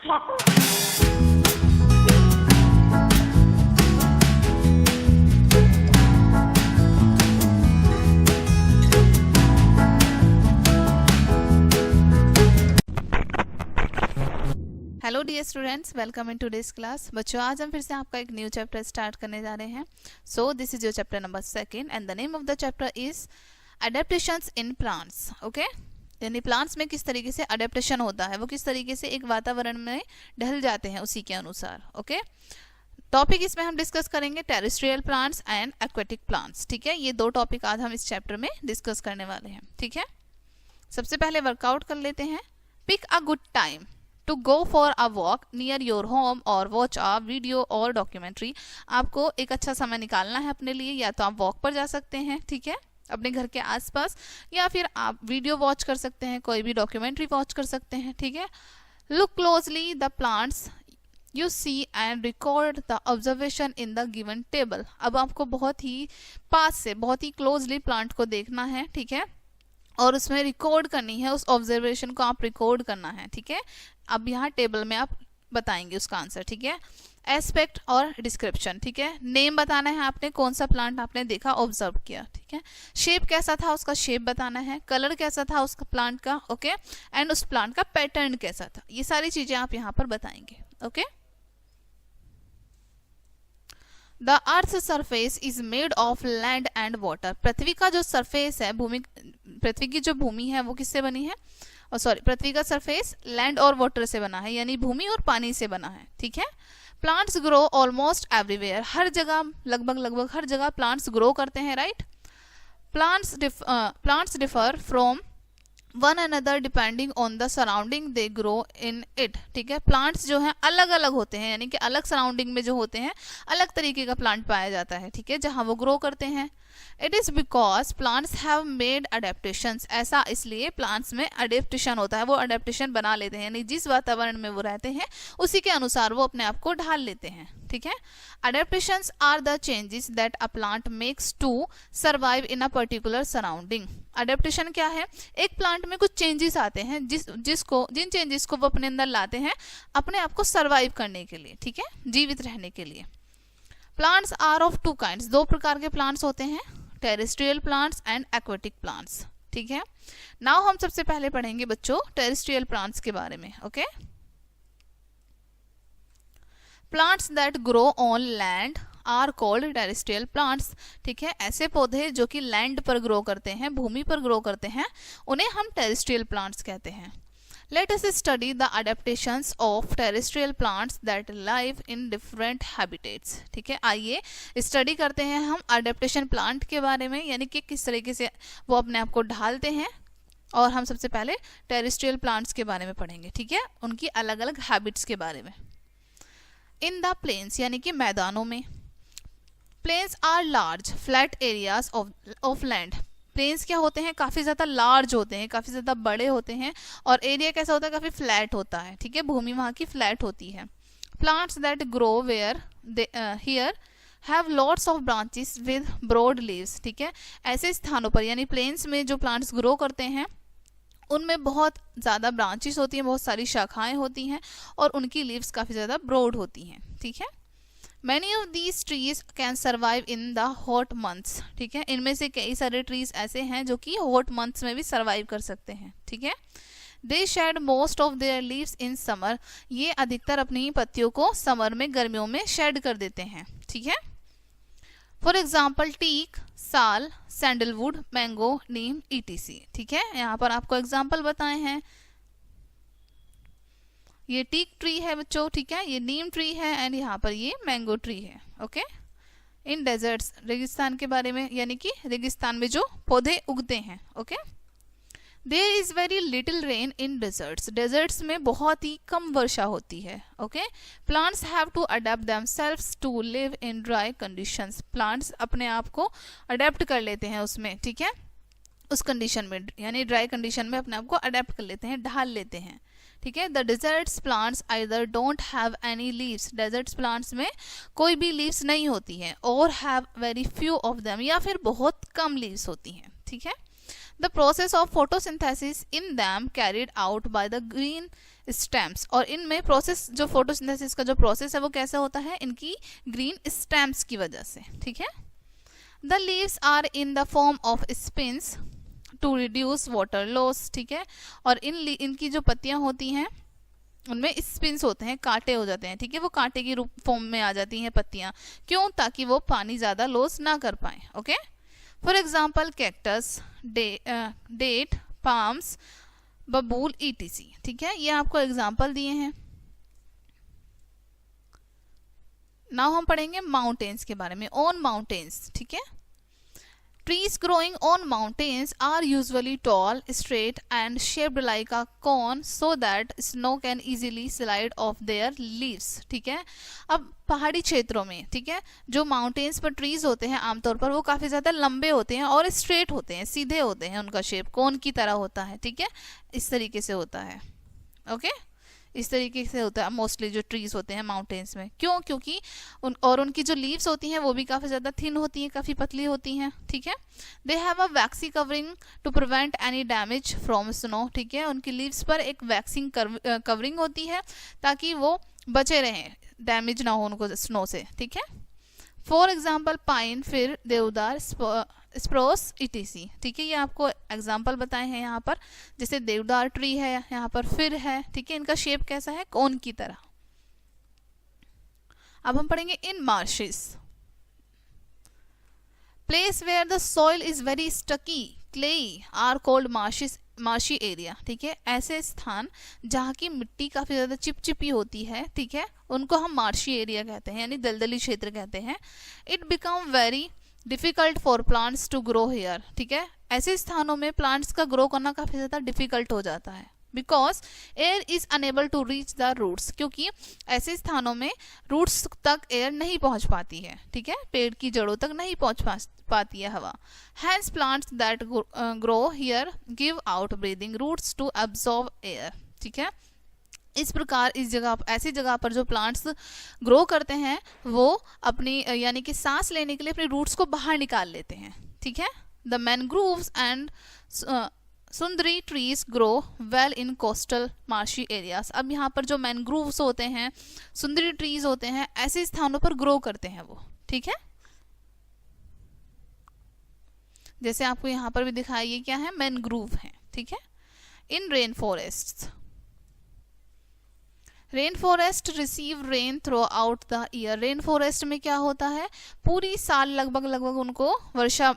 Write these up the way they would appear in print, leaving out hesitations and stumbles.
Hello dear students, welcome in today's class. बच्चों, आज हम फिर से आपका एक न्यू चैप्टर स्टार्ट करने जा रहे हैं। So this is your chapter number 2 and the name of the chapter is adaptations in plants. Okay, यानी प्लांट्स में किस तरीके से अडेप्टेशन होता है, वो किस तरीके से एक वातावरण में ढल जाते हैं उसी के अनुसार। ओके, टॉपिक इसमें हम डिस्कस करेंगे terrestrial plants and aquatic plants. ठीक है, ये दो टॉपिक आज हम इस चैप्टर में डिस्कस करने वाले हैं। ठीक है, सबसे पहले वर्कआउट कर लेते हैं। Pick a good time to go for a walk near your home or watch a video or documentary। आपको एक अच्छा समय निकालना है अपने लिए, या तो आप वॉक पर जा सकते हैं, ठीक है, अपने घर के आसपास, या फिर आप वीडियो वॉच कर सकते हैं, कोई भी डॉक्यूमेंट्री वॉच कर सकते हैं। ठीक है, look closely the plants you see and record the observation in the given table. अब आपको बहुत ही पास से, बहुत ही क्लोजली प्लांट को देखना है, ठीक है, और उसमें रिकॉर्ड करनी है, उस ऑब्जर्वेशन को आप रिकॉर्ड करना है। ठीक है, अब यहाँ टेबल में आप बताएंगे उसका आंसर। ठीक है, एस्पेक्ट और डिस्क्रिप्शन। ठीक है, नेम बताना है आपने, कौन सा प्लांट आपने देखा, ऑब्जर्व किया। ठीक है, शेप कैसा था, उसका शेप बताना है, कलर कैसा था उसका प्लांट का, ओके, एंड उस प्लांट का पैटर्न कैसा था, ये सारी चीजें आप यहाँ पर बताएंगे। Okay, the earth surface is made of land and water. पृथ्वी का जो सरफेस है, पृथ्वी की जो भूमि है वो किससे बनी है, और सॉरी, पृथ्वी का सरफेस लैंड और वाटर से बना है, यानी भूमि और पानी से बना है। ठीक है, प्लांट्स ग्रो ऑलमोस्ट एवरीवेयर। हर जगह, लगभग हर जगह प्लांट्स ग्रो करते हैं, right. Plants differ from one another depending on the surrounding they grow in it. ठीक है, प्लांट्स जो हैं अलग अलग होते हैं, यानी कि अलग सराउंडिंग में जो होते हैं, अलग तरीके का प्लांट पाया जाता है। ठीक है, जहां वो ग्रो करते हैं। It is because plants have made adaptations. ऐसा इसलिए प्लांट्स में अडेप्टेशन होता है, वो अडेप्टेशन बना लेते हैं, यानी जिस वातावरण में वो रहते हैं उसी के अनुसार वो अपने आप को ढाल लेते हैं। ठीक है, adaptations are the changes that a plant makes to survive in a particular surrounding. Adaptation क्या है, एक प्लांट में कुछ चेंजेस आते हैं, जिन चेंजेस को वो अपने अंदर लाते हैं अपने आप को सर्वाइव करने के लिए, ठीक है, जीवित रहने के लिए। Plants are of two kinds. दो प्रकार के प्लांट्स होते हैं, terrestrial plants and aquatic plants. ठीक है, नाउ हम सबसे पहले पढ़ेंगे बच्चों टेरेस्ट्रियल प्लांट्स के बारे में। Okay, plants that grow on land are called terrestrial plants. ठीक है, ऐसे पौधे जो कि लैंड पर ग्रो करते हैं, भूमि पर ग्रो करते हैं, उन्हें हम टेरेस्ट्रियल प्लांट्स कहते हैं। Let us study the adaptations of terrestrial plants that live in different habitats। ठीक है, आइए स्टडी करते हैं हम अडेप्टेशन प्लांट के बारे में, यानी कि किस तरीके से वो अपने आप को ढालते हैं, और हम सबसे पहले टेरेस्ट्रियल प्लांट्स के बारे में पढ़ेंगे। ठीक है, उनकी अलग अलग हैबिट्स के बारे में। इन द प्लेन्स, यानी कि मैदानों में। Plains are large flat areas of land. Plains क्या होते हैं, काफी ज्यादा लार्ज होते हैं, काफी ज्यादा बड़े होते हैं, और एरिया कैसा होता है, काफी फ्लैट होता है। ठीक है, भूमि वहां की फ्लैट होती है। Plants that grow where here have lots of branches with broad leaves. ठीक है, ऐसे स्थानों पर, यानी प्लेन्स में जो प्लांट्स ग्रो करते हैं उनमें बहुत ज्यादा ब्रांचेस होती हैं, बहुत सारी शाखाएं होती हैं, और उनकी लीव्स काफी ज्यादा ब्रॉड होती हैं। ठीक है, Many of these trees can survive in the hot months। ठीक है, इनमें से कई सारे ट्रीज ऐसे हैं जो कि हॉट मंथ्स में भी सर्वाइव कर सकते हैं। ठीक है, They shed most of their leaves in summer। ये अधिकतर अपनी पत्तियों को समर में, गर्मियों में शेड कर देते हैं। ठीक है, फॉर एग्जाम्पल टीक, साल, सैंडलवुड, मैंगो, नीम, etc। ठीक है, यहाँ पर आपको एग्जाम्पल बताए हैं। ये टीक ट्री है बच्चों, ठीक है, ये नीम ट्री है, एंड यहाँ पर ये मैंगो ट्री है। ओके, इन डेजर्ट्स, रेगिस्तान के बारे में, यानी कि रेगिस्तान में जो पौधे उगते हैं। Okay, there is very little rain in deserts. Deserts में बहुत ही कम वर्षा होती है। Okay, plants have to adapt themselves to live in dry conditions. Plants अपने आप को अडेप्ट कर लेते हैं उसमें, ठीक है, उस कंडीशन में, यानी ड्राई कंडीशन में अपने आप को अडेप्ट कर लेते हैं, ढाल लेते हैं। ठीक है, the deserts plants either don't have any leaves. Deserts plants में कोई भी लीव्स नहीं होती हैं, और have very few of them, या फिर बहुत कम लीव्स होती हैं। ठीक है, the process of photosynthesis in them carried out by the green stems, और इनमें प्रोसेस जो फोटोसिंथेसिस का जो प्रोसेस है वो कैसे होता है, इनकी ग्रीन स्टेम्स की वजह से, ठीक है। The leaves are in the form of spines to reduce water loss, ठीक है। और इनकी जो पत्तियां होती हैं उनमें स्पिन्स होते हैं, कांटे हो जाते हैं, ठीक है, वो कांटे की रूप फॉर्म में आ जाती हैं पत्तियां, क्यों, ताकि वो पानी ज्यादा लॉस ना कर पाए, okay. For example cactus, date, palms, babool, ETC, ठीक है, ये आपको एग्जाम्पल दिए हैं। नाउ हम पढ़ेंगे माउंटेन्स के बारे में, ऑन माउंटेन्स, ठीक है। Trees growing on mountains are usually tall, straight and shaped like a cone so that snow can easily slide off their leaves, ठीक है। अब पहाड़ी क्षेत्रों में, ठीक है, जो माउंटेन्स पर ट्रीज होते हैं आमतौर पर वो काफी ज्यादा लंबे होते हैं और स्ट्रेट होते हैं, सीधे होते हैं, उनका शेप कोन की तरह होता है, ठीक है, इस तरीके से होता है, ओके। इस तरीके से होता है मोस्टली जो ट्रीज होते हैं माउंटेन्स में, क्यों, क्योंकि उनकी जो लीव्स होती हैं वो भी काफी ज्यादा थिन होती हैं, काफी पतली होती हैं, ठीक है। They have a waxy covering to prevent any damage from snow, ठीक है, उनकी लीव्स पर एक वैक्सिंग कवरिंग होती है ताकि वो बचे रहें, डैमेज ना हो उनको स्नो से, ठीक है। फॉर एग्जाम्पल पाइन, फिर देवदार, स्प्रोस, ईटीसी, ठीक है, ये आपको एग्जाम्पल बताए हैं यहाँ पर, जैसे देवदार ट्री है, यहाँ पर फिर है, ठीक है, इनका शेप कैसा है, कोन की तरह। अब हम पढ़ेंगे in marshes, place where the soil is very sticky clayey are called marshes, marshy area, ठीक है, ऐसे स्थान जहाँ की मिट्टी काफी ज्यादा चिपचिपी होती है, ठीक है, उनको हम मार्शी एरिया कहते हैं, यानी दलदली क्षेत्र कहते हैं। It become very difficult for plants to grow here, ठीक है, ऐसे स्थानों में प्लांट्स का ग्रो करना काफी ज्यादा डिफिकल्ट हो जाता है, because air is unable to reach the roots, क्योंकि ऐसे स्थानों में रूट्स तक एयर नहीं पहुंच पाती है, ठीक है, पेड़ की जड़ों तक नहीं पहुंच पाती है हवा। Hence plants that grow here give out breathing roots to absorb air, ठीक है, इस प्रकार इस जगह, ऐसी जगह पर जो प्लांट्स ग्रो करते हैं वो अपनी यानी कि सांस लेने के लिए अपने रूट्स को बाहर निकाल लेते हैं, ठीक है। The mangroves and Sundari trees grow well in coastal marshy areas. अब यहाँ पर जो मैनग्रोव्स होते हैं, सुंदरी ट्रीज होते हैं, ऐसे स्थानों पर ग्रो करते हैं वो, ठीक है। जैसे आपको यहाँ पर भी दिखाया, ये क्या है, मैनग्रोव है, ठीक है। In rain forest, rain forest receive rain throughout the year, rain forest में क्या होता है, पूरी साल लगभग उनको वर्षा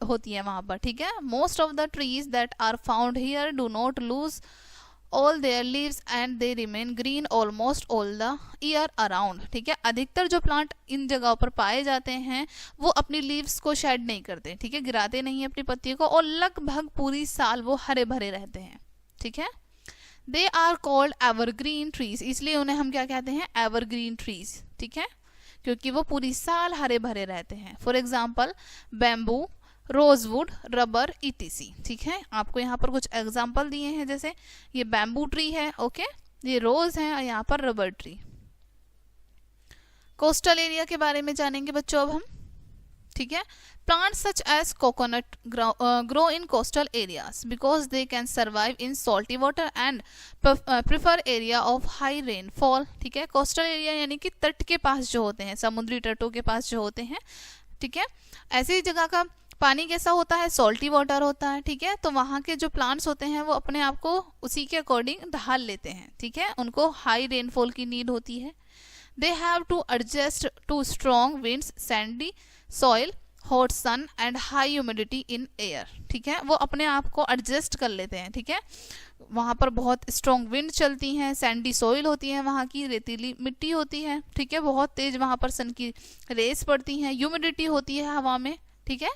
होती है वहां पर, ठीक है। Most of the trees that are found here do not lose all their leaves and they remain green almost all the year around, ठीक है। अधिकतर जो प्लांट इन जगहों पर पाए जाते हैं वो अपनी लीव्स को शेड नहीं करते, ठीक है, गिराते नहीं अपनी पत्तियों को, और लगभग पूरी साल वो हरे भरे रहते हैं, ठीक है। They are called evergreen trees, इसलिए उन्हें हम क्या कहते हैं, एवरग्रीन ट्रीज, ठीक है, क्योंकि वो पूरी साल हरे भरे रहते हैं। For example bamboo, rosewood, rubber, etc, ठीक है। आपको यहाँ पर कुछ एग्जाम्पल दिए हैं, जैसे ये बैम्बू ट्री है, ओके, ये रोज है, और यहाँ पर रबर ट्री। कोस्टल एरिया के बारे में जानेंगे बच्चों अब हम, ठीक है। Plants such as coconut grow in coastal areas because they can survive in salty water and prefer area of high rainfall, ठीक है। कोस्टल एरिया यानी कि तट के पास जो होते हैं, समुद्री तटों के पास जो होते हैं, ठीक है, ऐसी जगह का पानी कैसा होता है, सॉल्टी वाटर होता है, ठीक है, तो वहाँ के जो प्लांट्स होते हैं वो अपने आप को उसी के अकॉर्डिंग ढाल लेते हैं, ठीक है, उनको हाई रेनफॉल की नीड होती है। They have to adjust to strong winds, sandy soil, hot sun and high humidity in air, ठीक है, वो अपने आप को एडजस्ट कर लेते हैं, ठीक है, वहां पर बहुत स्ट्रॉन्ग विंड चलती हैं, सैंडी सॉइल होती है, वहां की रेतीली मिट्टी होती है, ठीक है, बहुत तेज वहां पर सन की रेस पड़ती हैं, ह्यूमिडिटी होती है हवा में, ठीक है।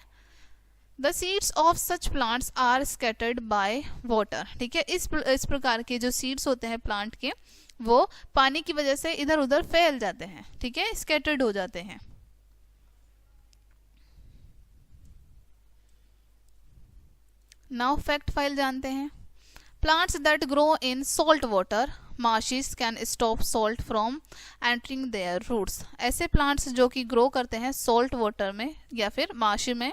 The seeds of such plants are scattered by water, ठीक है, इस प्रकार के जो सीड्स होते हैं प्लांट के वो पानी की वजह से इधर उधर फैल जाते हैं, ठीक है, स्कैटर्ड हो जाते हैं। नाउ फैक्ट फाइल जानते हैं। Plants that grow in salt water marshes can stop salt from entering their roots. ऐसे प्लांट्स जो कि ग्रो करते हैं सॉल्ट वाटर में या फिर मार्शी में,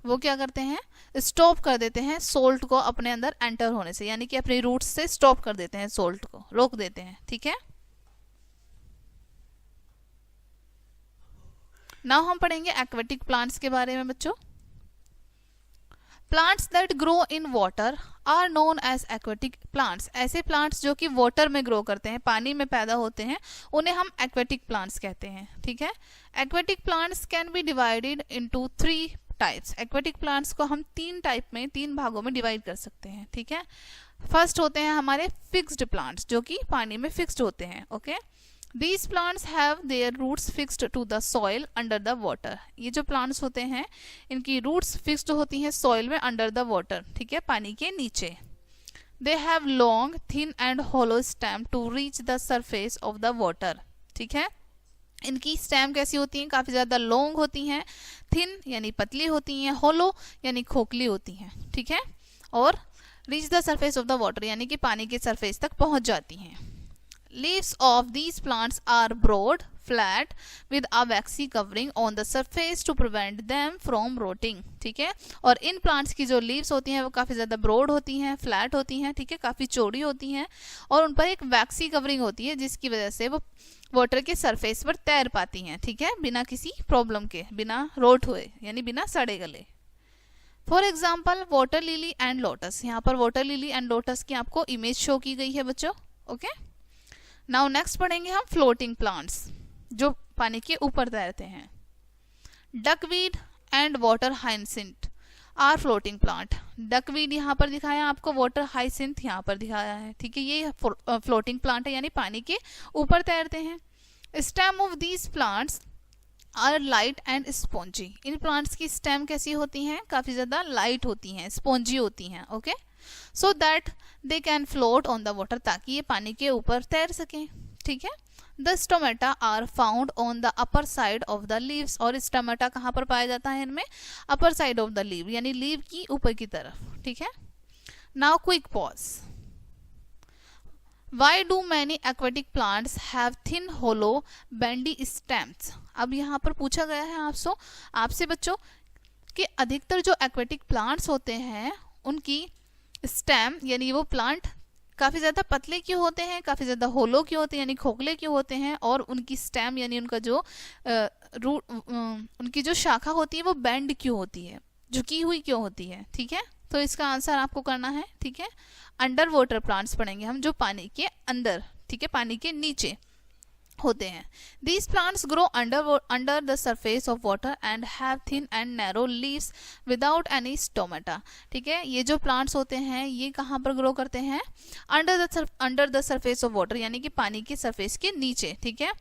वो क्या करते हैं, स्टॉप कर देते हैं सोल्ट को अपने अंदर एंटर होने से, यानी कि अपने रूट्स से स्टॉप कर देते हैं, सोल्ट को रोक देते हैं। ठीक है, नाउ हम पढ़ेंगे एक्वेटिक प्लांट्स के बारे में बच्चों। Plants that grow in water are known as aquatic plants. ऐसे प्लांट्स जो कि वाटर में ग्रो करते हैं, पानी में पैदा होते हैं, उन्हें हम एक्वेटिक प्लांट्स कहते हैं। ठीक है, aquatic plants can be divided into 3 types. Aquatic plants को हम 3 टाइप में, 3 भागों में डिवाइड कर सकते हैं। ठीक है, फर्स्ट होते हैं हमारे फिक्स्ड प्लांट्स जो कि पानी में फिक्स्ड होते हैं। Okay, These plants have their roots fixed to the soil under the water। ये जो plants होते हैं इनकी roots fixed होती हैं soil में under the water। ठीक है, पानी के नीचे। They have long, thin and hollow stem to reach the surface of the water। ठीक है, इनकी स्टेम कैसी होती हैं, काफी ज्यादा लॉन्ग होती हैं, थिन यानी पतली होती हैं, होलो यानी खोखली होती हैं। ठीक है, और reach the surface of the water यानी कि पानी के सरफेस तक पहुंच जाती हैं। Leaves of these plants are broad, flat, with a waxy covering on the surface to prevent them from rotting। ठीक है, और इन प्लांट्स की जो लीव्स होती हैं वो काफ़ी ज़्यादा ब्रॉड होती हैं, फ्लैट होती हैं। ठीक है, काफ़ी चौड़ी होती हैं और उन पर एक वैक्सी कवरिंग होती है जिसकी वजह से वो वाटर के सरफेस पर तैर पाती हैं। ठीक है, बिना किसी प्रॉब्लम के, बिना रोट हुए यानी बिना सड़े गले। For example water lily and lotus. यहाँ पर वाटर लिली एंड लोटस की आपको इमेज शो की गई है बच्चों। ओके, नाउ नेक्स्ट पढ़ेंगे हम फ्लोटिंग प्लांट्स जो पानी के ऊपर तैरते हैं। Duckweed and water hyacinth are floating plant. Duckweed यहाँ पर दिखाया आपको, वाटर हाइसिंथ यहाँ पर दिखाया है। ठीक है, ये फ्लोटिंग प्लांट है यानी पानी के ऊपर तैरते हैं। Stem of these plants are light and spongy. इन प्लांट्स की स्टेम कैसी होती हैं, काफी ज्यादा लाइट होती हैं, स्पॉन्जी होती हैं। Okay, so that they can float on the water, ताकि ये पानी के ऊपर तैर सकें। ठीक है, the stomata are found on the upper side of the leaves. और स्टोमेटा कहाँ पर पाया जाता है इनमें, upper side of the leaf यानी लीव की ऊपर की तरफ। ठीक है, now quick pause. Why do many aquatic plants have thin hollow bendy stems? अब यहाँ पर पूछा गया है आपसे बच्चों कि अधिकतर जो एक्वेटिक प्लांट्स होते हैं उनकी स्टेम यानी वो प्लांट काफी ज्यादा पतले क्यों होते हैं, काफी ज्यादा होलो क्यों होते हैं यानी खोखले क्यों होते हैं, और उनकी स्टेम यानी उनका जो उनकी जो शाखा होती है वो बेंड क्यों होती है, झुकी हुई क्यों होती है। ठीक है, तो इसका आंसर आपको करना है। ठीक है, अंडर वाटर प्लांट्स पढ़ेंगे हम जो पानी के अंदर, ठीक है, पानी के नीचे होते हैं। These plants grow under the surface of water and have thin and narrow leaves without any stomata। ठीक है, ये जो प्लांट्स होते हैं ये कहाँ पर ग्रो करते हैं, under the surface of water यानी कि पानी के सरफेस के नीचे। ठीक है,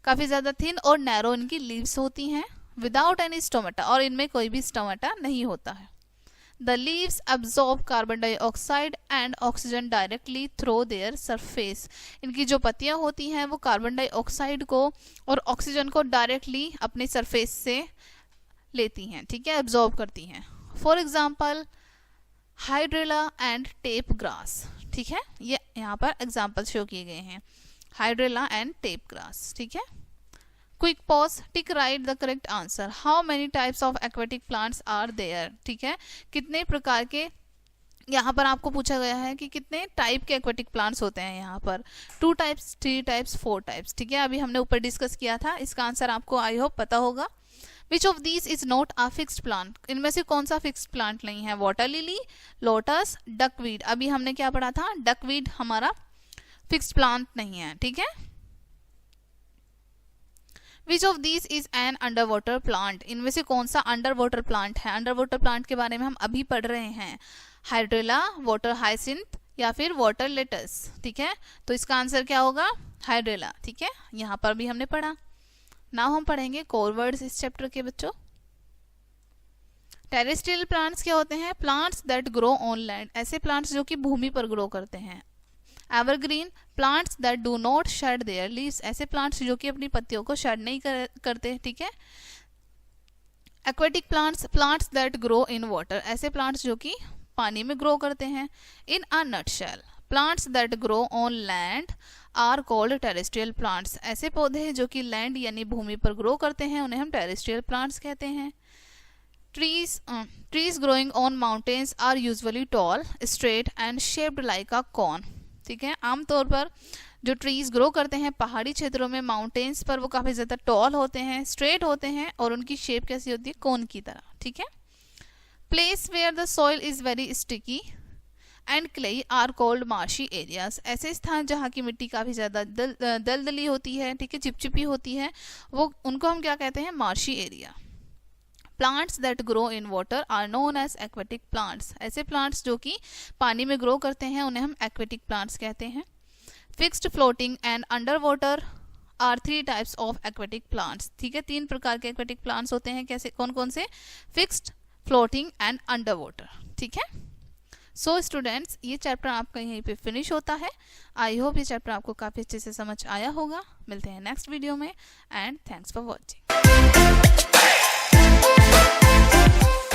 काफी ज्यादा थिन और नैरो इनकी लीव्स होती हैं, विदाउट एनी स्टोमेटा, और इनमें कोई भी स्टोमेटा नहीं होता है। The leaves absorb carbon dioxide and oxygen directly through their surface। इनकी जो पत्तियां होती हैं वो कार्बन डाइऑक्साइड को और ऑक्सीजन को डायरेक्टली अपने सरफेस से लेती हैं। ठीक है, एब्जॉर्ब करती हैं। For example hydrilla and tape grass. ठीक है, ये यहाँ पर एग्जाम्पल शो किए गए हैं, हाइड्रेला एंड टेप ग्रास। ठीक है, quick pause, tick right the correct answer. How many types of aquatic plants are there. ठीक है, कितने प्रकार के, यहाँ पर आपको पूछा गया है कि कितने टाइप के एक्वेटिक प्लांट्स होते हैं। यहाँ पर 2 टाइप्स, 3 टाइप्स, 4 टाइप्स। ठीक है, अभी हमने ऊपर डिस्कस किया था, इसका आंसर आपको आई होप पता होगा। Which of these is not a fixed plant. इनमें से कौन सा फिक्स्ड प्लांट नहीं है, वाटर लिली, लोटस, डकवीड। अभी हमने क्या पढ़ा था, डकवीड हमारा फिक्स्ड प्लांट नहीं है। ठीक है, which of these is an under water plant. इनमें से कौन सा अंडर वाटर प्लांट है। अंडर वाटर प्लांट के बारे में हम अभी पढ़ रहे हैं, हाइड्रेला, वाटर हाइसिंथ या फिर वाटर लेटस। ठीक है, तो इसका आंसर क्या होगा, हाइड्रेला। ठीक है, यहाँ पर भी हमने पढ़ा। नाउ हम पढ़ेंगे कोर वर्ड्स इस चैप्टर के बच्चों। टेरेस्ट्रियल प्लांट्स क्या होते हैं, plants that grow on land. ऐसे प्लांट्स जो कि भूमि पर ग्रो करते हैं। Evergreen, plants that do not shade there leaves. ऐसे प्लांट्स जो कि अपनी पत्तियों को शेड नहीं करते। ठीक है, aquatic plants, plants that grow in water. ऐसे प्लांट्स जो कि पानी में ग्रो करते हैं। In a nutshell, plants that grow on land are called terrestrial plants. ऐसे पौधे जो कि लैंड यानी भूमि पर ग्रो करते हैं उन्हें हम टेरेस्ट्रियल प्लांट्स कहते हैं। Trees growing on mountains are usually tall, straight and shaped like a cone। ठीक है, आमतौर पर जो ट्रीज ग्रो करते हैं पहाड़ी क्षेत्रों में, माउंटेन्स पर, वो काफ़ी ज़्यादा टॉल होते हैं, स्ट्रेट होते हैं और उनकी शेप कैसी होती है, कोन की तरह। ठीक है। Place where the soil is very sticky and clayey are called marshy areas. ऐसे स्थान जहाँ की मिट्टी काफ़ी ज़्यादा दलदली होती है, ठीक है, चिपचिपी होती है, वो उनको हम क्या कहते हैं, marshy area. Plants that grow in water are known as aquatic plants. ऐसे प्लांट्स जो कि पानी में ग्रो करते हैं उन्हें हम एक्वेटिक प्लांट्स कहते हैं। Fixed, floating and under water are 3 types of aquatic plants. ठीक है, 3 प्रकार के एक्वेटिक प्लांट्स होते हैं। कैसे, कौन कौन से? Fixed, floating and under water. ठीक है। सो स्टूडेंट्स, ये चैप्टर आपका यहीं पे फिनिश होता है। आई होप ये चैप्टर आपको काफ़ी अच्छे से समझ आया होगा। मिलते हैं नेक्स्ट वीडियो में एंड थैंक्स फॉर वॉचिंग।